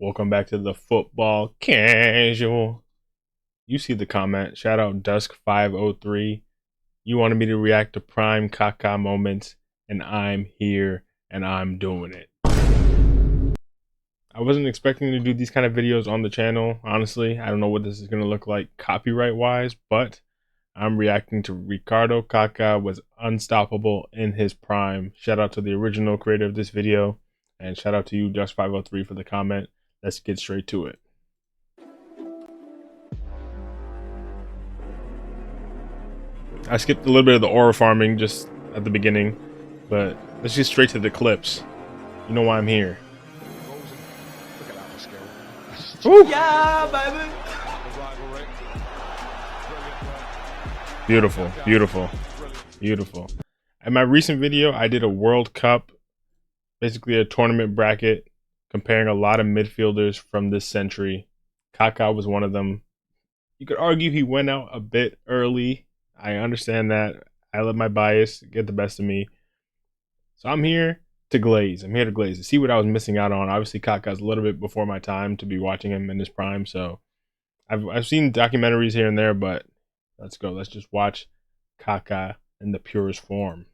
Welcome back to the football casual. You see the comment. Shout out Dusk503. You wanted me to react to prime Kaka moments, and I'm here and I'm doing it. I wasn't expecting to do these kind of videos on the channel, honestly. I don't know what this is going to look like copyright wise, but I'm reacting to Ricardo KAKA was unstoppable in his prime. Shout out to the original creator of this video, and shout out to you, Dusk503, for the comment. Let's get straight to it. I skipped a little bit of the aura farming just at the beginning, but let's get straight to the clips. You know why I'm here. Woo! Yeah, baby. Beautiful, beautiful, beautiful. In my recent video, I did a World Cup, basically a tournament bracket, comparing a lot of midfielders from this century. Kaka was one of them. You could argue he went out a bit early. I understand that. I let my bias get the best of me. So I'm here to glaze. I'm here to glaze, to see what I was missing out on. Obviously, Kaka's a little bit before my time to be watching him in his prime. So I've seen documentaries here and there, but let's go. Let's just watch Kaka in the purest form.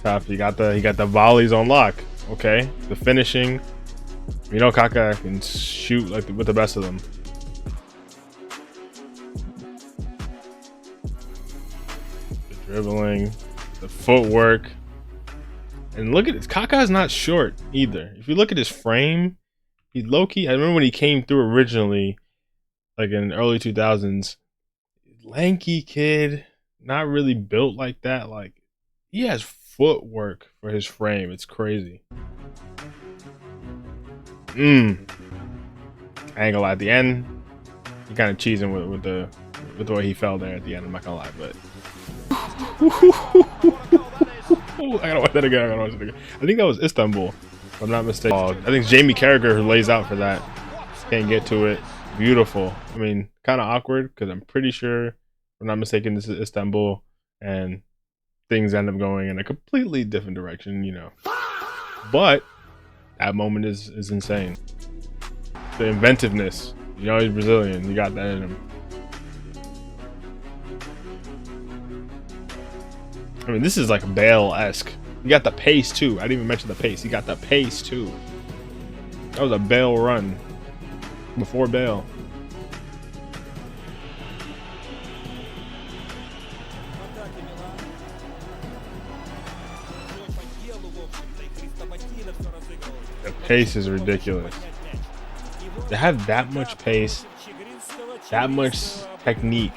Tough. He got the volleys on lock. Okay, the finishing. You know, Kaka can shoot like with the best of them. The dribbling, the footwork, and look at this. Kaka's not short either. If you look at his frame, he's low key. I remember when he came through originally, like in the early 2000s, lanky kid, not really built like that. Like, he has footwork for his frame. It's crazy. I ain't gonna lie. At the end, he kind of cheesing with the way he fell there at the end. I'm not gonna lie, but I gotta watch that again. I think that was Istanbul, if I'm not mistaken. I think it's Jamie Carragher who lays out for that. Can't get to it. Beautiful. I mean, kind of awkward because I'm pretty sure, if I'm not mistaken, this is Istanbul, and things end up going in a completely different direction, you know. But that moment is insane. The inventiveness. You know, he's Brazilian. You got that in him. I mean, this is like Bale-esque. You got the pace too. I didn't even mention the pace. He got the pace too. That was a Bale run before Bale. The pace is ridiculous. To have that much pace, that much technique,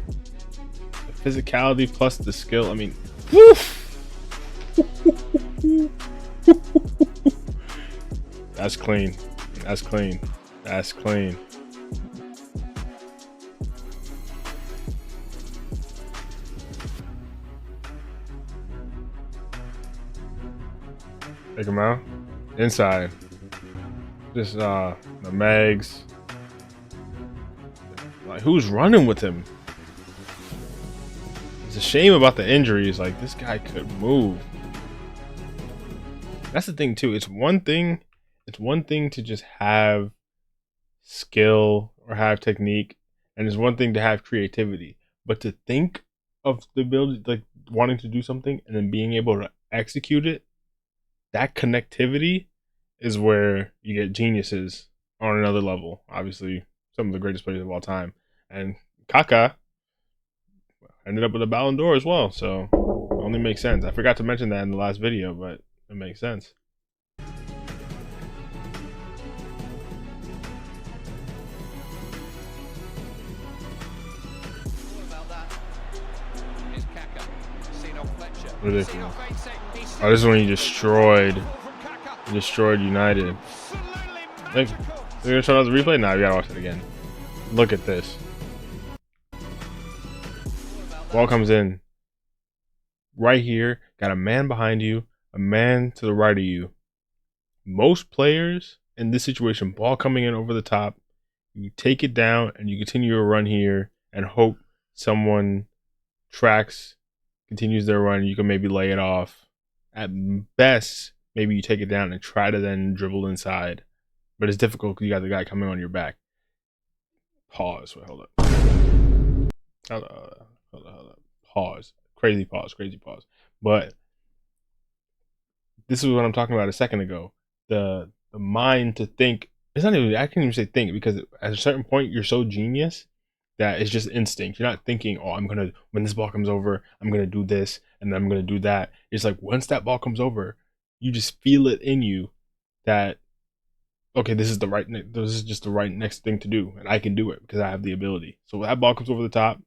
the physicality plus the skill. I mean, that's clean. That's clean. That's clean. Take him out. Inside. Just the Megs. Like, who's running with him? It's a shame about the injuries. Like, this guy could move. That's the thing too. It's one thing to just have skill or have technique, and it's one thing to have creativity. But to think of the ability, like wanting to do something and then being able to execute it, that connectivity is where you get geniuses on another level. Obviously, some of the greatest players of all time. And Kaka ended up with a Ballon d'Or as well, so it only makes sense. I forgot to mention that in the last video, but it makes sense. Ridiculous. Oh, this is when he destroyed United. Like, they're gonna show us the replay? Nah, we gotta watch it again. Look at this. Ball comes in. Right here, got a man behind you, a man to the right of you. Most players in this situation, ball coming in over the top, you take it down and you continue your run here and hope someone tracks, continues their run. You can maybe lay it off At best, maybe you take it down and try to then dribble inside. But it's difficult because you got the guy coming on your back. Pause. Wait, hold up. Hold up. Pause. Crazy pause. But this is what I'm talking about a second ago. The mind to think. It's not even. I can't even say think, because at a certain point you're so genius that it's just instinct. You're not thinking, oh, when this ball comes over, I'm gonna do this and then I'm gonna do that. It's like once that ball comes over, you just feel it in you that, okay, this is just the right next thing to do, and I can do it because I have the ability. So when that ball comes over the top,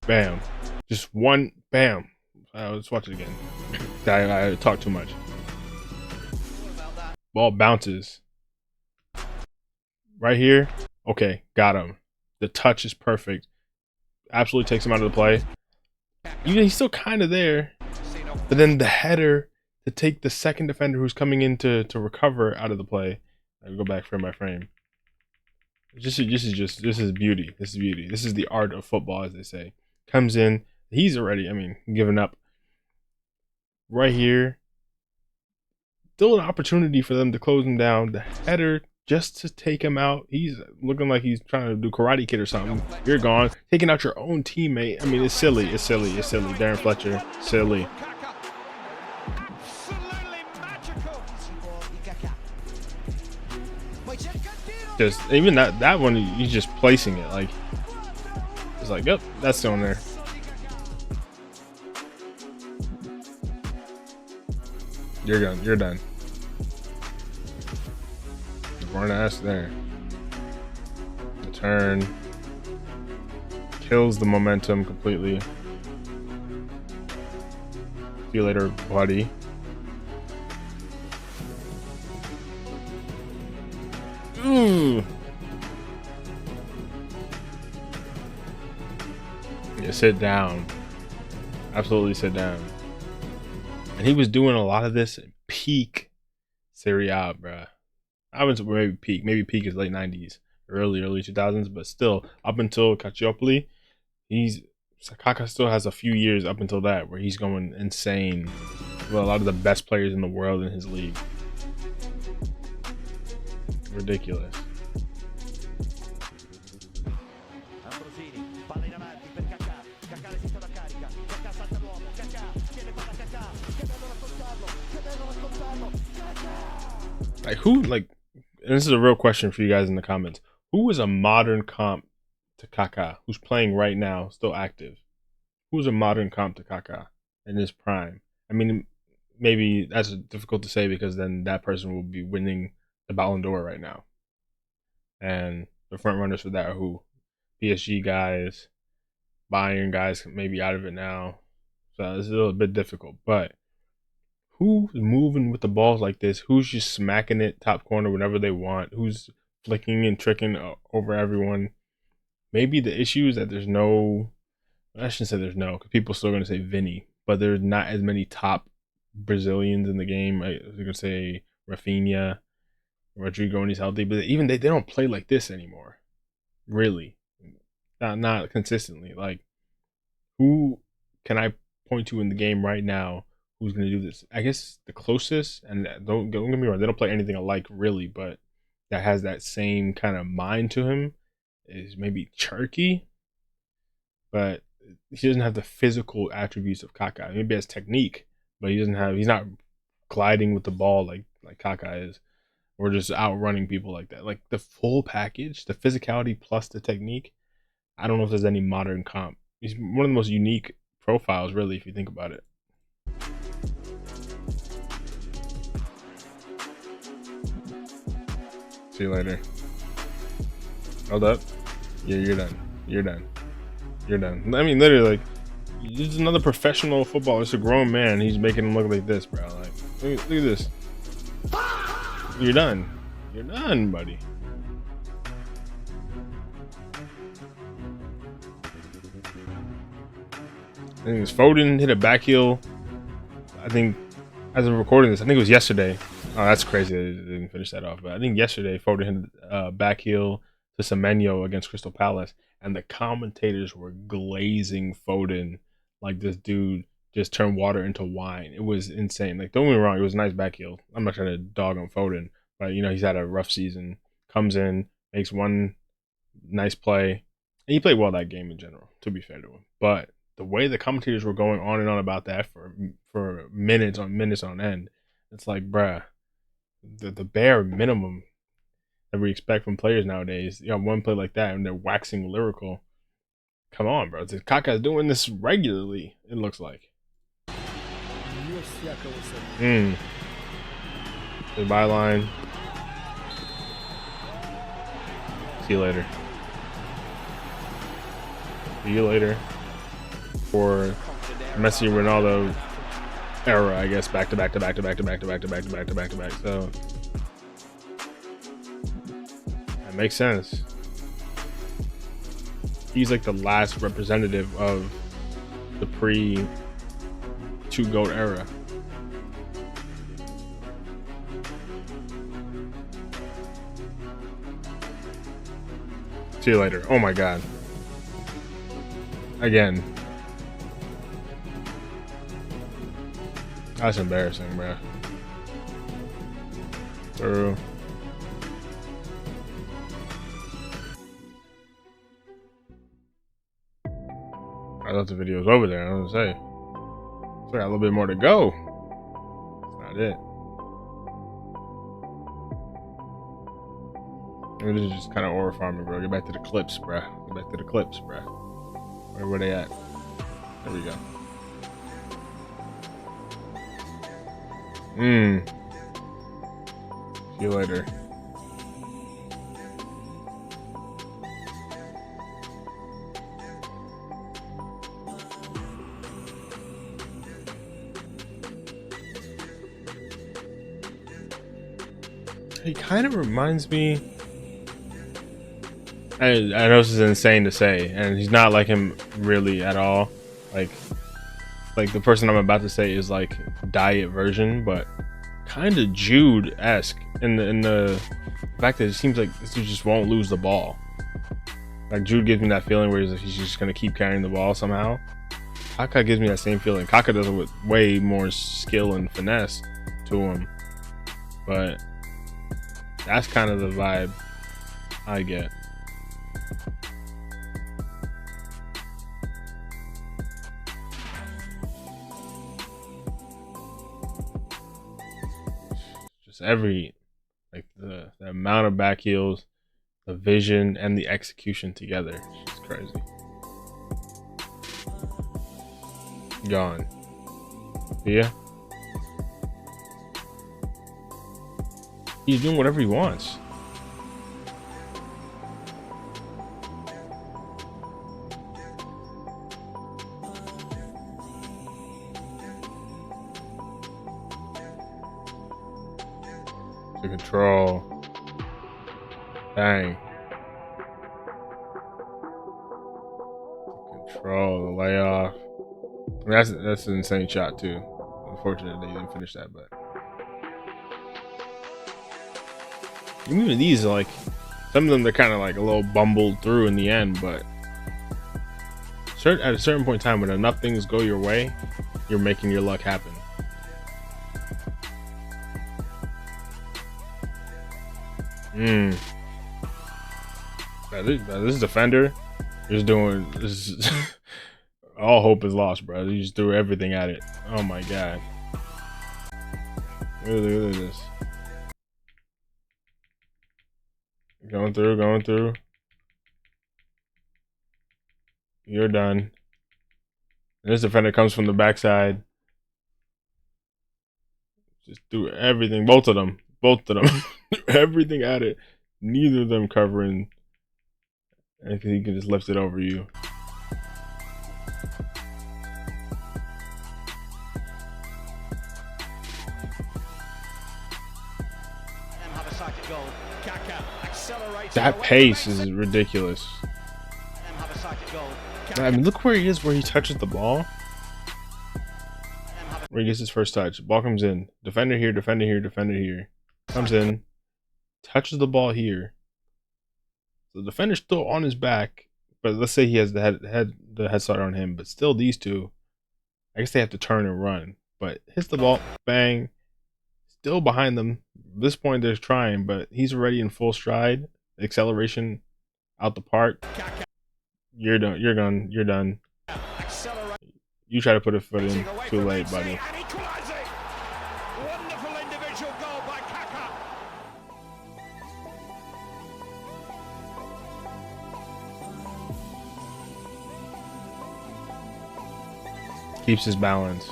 bam, just one, bam. Let's watch it again. I talk too much. Ball bounces right here. Okay, got him. The touch is perfect. Absolutely takes him out of the play. He's still kind of there, but then the header to take the second defender who's coming in to recover out of the play. I go back frame by frame. This is beauty. This is beauty. This is the art of football, as they say. Comes in. He's already, giving up. Right here. Still an opportunity for them to close him down. The header just to take him out. He's looking like he's trying to do Karate Kid or something. You're gone. Taking out your own teammate. It's silly. Darren Fletcher. Silly. Just even that one, he's just placing it like it's like, yep, that's going there. You're done. Bruyne ass there. The turn kills the momentum completely. See you later, buddy. Ooh. Yeah, sit down. Absolutely sit down. And he was doing a lot of this at peak Serie A, bruh. I wouldn't say maybe peak is late 90s, early 2000s, but still up until Calciopoli, Kaka still has a few years up until that where he's going insane with a lot of the best players in the world in his league. Ridiculous. And this is a real question for you guys in the comments. Who is a modern comp to Kaka, who's playing right now, still active? Who's a modern comp to Kaka in his prime? Maybe that's difficult to say because then that person will be winning the Ballon d'Or right now. And the front runners for that are who? PSG guys, Bayern guys maybe out of it now. So it's a little bit difficult. But who's moving with the balls like this? Who's just smacking it top corner whenever they want? Who's flicking and tricking over everyone? Maybe the issue is that there's no... I shouldn't say there's no, because people are still going to say Vinny. But there's not as many top Brazilians in the game. I was going to say Rafinha, Rodrigo when he's healthy. But even they don't play like this anymore. Really. Not consistently. Like, who can I point to in the game right now who's going to do this? I guess the closest, and don't get me wrong, they don't play anything alike really, but that has that same kind of mind to him is maybe Cherky. But he doesn't have the physical attributes of Kaka. Maybe he has technique, but he's not gliding with the ball like Kaka is, or just outrunning people like that. Like the full package, the physicality plus the technique. I don't know if there's any modern comp. He's one of the most unique profiles, really, if you think about it. See you later. Hold up. Yeah, you're done. You're done. Literally, like, he's another professional footballer. It's a grown man. He's making him look like this, bro. Like, look at this. You're done. You're done, buddy. I think it was Foden hit a back heel. I think, as of recording this, I think it was yesterday. Oh, that's crazy. I didn't finish that off. But I think yesterday, Foden hit a back heel to Semenyo against Crystal Palace. And the commentators were glazing Foden like this dude just turned water into wine. It was insane. Like, don't get me wrong, it was a nice back heel. I'm not trying to dog on Foden, but you know he's had a rough season. Comes in, makes one nice play, and he played well that game in general. To be fair to him, but the way the commentators were going on and on about that for minutes on end, it's like, bruh, the bare minimum that we expect from players nowadays. You know, one play like that and they're waxing lyrical. Come on, bro. Kaka's doing this regularly, it looks like. The byline. See you later. See you later. For Messi and Ronaldo era, I guess, back to back. So that makes sense. He's like the last representative of the pre-two GOAT era. See you later. Oh my god. Again. That's embarrassing, bro. Through. I thought the video was over there. I was gonna say. So I got a little bit more to go. That's not it. Maybe this is just kind of aura farming, bro. Get back to the clips, bro. Get back to the clips, bro. Where they at? There we go. See you later. He kind of reminds me. I know this is insane to say, and he's not like him really at all. Like the person I'm about to say is like diet version, but kind of Jude-esque in the fact that it seems like this dude just won't lose the ball. Like Jude gives me that feeling where he's just gonna keep carrying the ball somehow. Kaka gives me that same feeling. Kaka does it with way more skill and finesse to him, but that's kind of the vibe I get. Just every, like the amount of back heels, the vision, and the execution together. It's just crazy. Gone. Yeah. He's doing whatever he wants. To control. Dang. To control the layoff. I mean, that's an insane shot too. Unfortunately, they didn't finish that, but even these are like, some of them they're kind of like a little bumbled through in the end, but at a certain point in time, when enough things go your way, you're making your luck happen. This defender is doing this. All hope is lost, bro. He just threw everything at it. Oh my god. Look at this. Going through. You're done. And this defender comes from the backside. Just threw everything. Both of them. Everything at it. Neither of them covering. And he can just lift it over you. That pace is ridiculous. I mean, look where he is, where he touches the ball. Where he gets his first touch. Ball comes in. Defender here, defender here, defender here. Comes in. Touches the ball here. So the defender's still on his back. But let's say he has the head start on him. But still, these two I guess they have to turn and run, but hits the ball, bang, still behind them. At this point, they're trying, but he's already in full stride. Acceleration out the park. You're done. You're gone. You're done. You try to put a foot in. Too late, buddy. Wonderful individual goal by Kaka. Keeps his balance.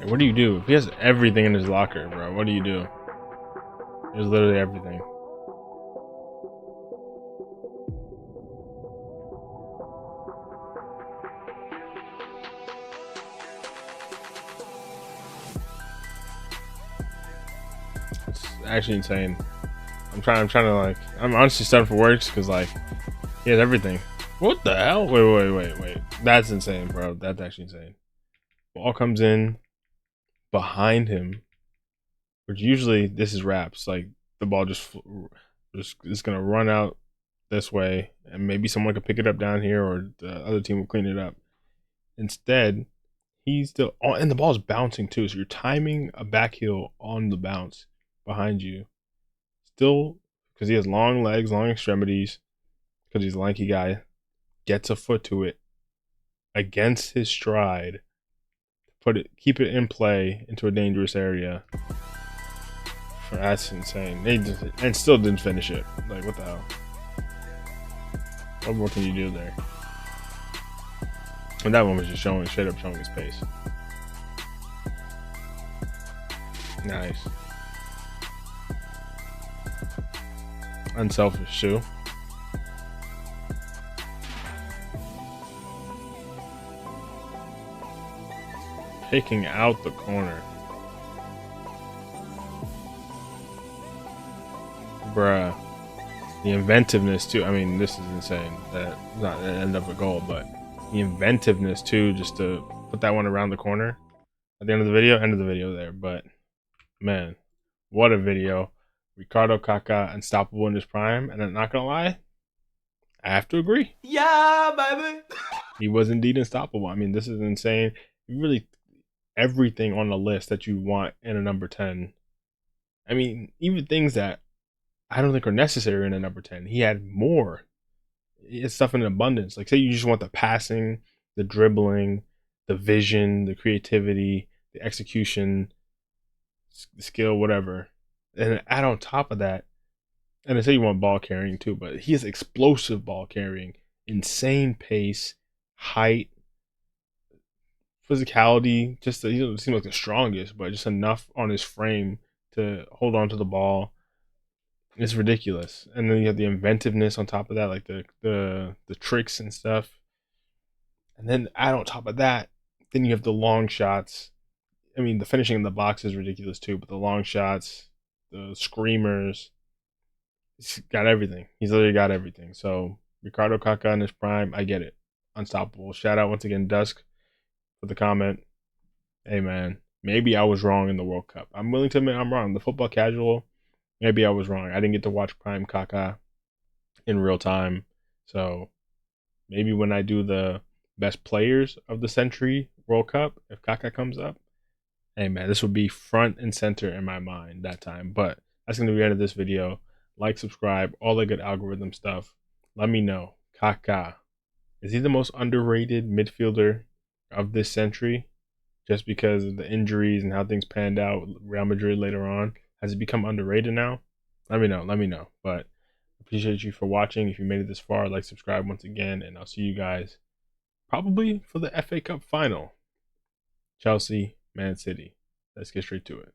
And what do you do? He has everything in his locker, bro. What do you do? There's literally everything. It's actually insane. I'm honestly stunned for words because like he has everything. What the hell? Wait. That's insane, bro. That's actually insane. Ball comes in behind him, which usually this is wraps. Like the ball just is gonna run out this way, and maybe someone could pick it up down here, or the other team will clean it up. Instead, he's still and the ball's bouncing too, so you're timing a back heel on the bounce behind you. Still, because he has long legs, long extremities, because he's a lanky guy, gets a foot to it against his stride, keep it in play into a dangerous area. That's insane. And still didn't finish it. Like, what the hell? What more can you do there? And that one was just straight up showing his pace. Nice. Unselfish too. Picking out the corner. Bruh. The inventiveness too. I mean, this is insane. That not the end of a goal, but the inventiveness too, just to put that one around the corner at the end of the video. End of the video there. But man, what a video. Ricardo KAKA, unstoppable in his prime, and I'm not gonna lie, I have to agree. Yeah, baby. He was indeed unstoppable. I mean, this is insane. Really, everything on the list that you want in a number 10. I mean, even things that I don't think are necessary in a number 10. He had more. It's stuff in abundance. Like, say you just want the passing, the dribbling, the vision, the creativity, the execution, the skill, whatever. And add on top of that, and I say you want ball carrying too, but he has explosive ball carrying, insane pace, height, physicality. Just he doesn't seem like the strongest, but just enough on his frame to hold on to the ball. It's ridiculous. And then you have the inventiveness on top of that, like the tricks and stuff. And then add on top of that, then you have the long shots. I mean, the finishing in the box is ridiculous too, but the long shots, the screamers, he's got everything. He's literally got everything. So Ricardo KAKA in his prime, I get it. Unstoppable. Shout out once again, Dusk, for the comment. Hey man, maybe I was wrong in the World Cup. I'm willing to admit I'm wrong. The football casual, maybe I was wrong. I didn't get to watch prime KAKA in real time. So maybe when I do the best players of the century World Cup, if KAKA comes up, hey man, this will be front and center in my mind that time. But that's going to be the end of this video. Like, subscribe, all the good algorithm stuff. Let me know. KAKA, is he the most underrated midfielder of this century? Just because of the injuries and how things panned out with Real Madrid later on. Has he become underrated now? Let me know. But appreciate you for watching. If you made it this far, like, subscribe once again. And I'll see you guys probably for the FA Cup final. Chelsea, Man City. Let's get straight to it.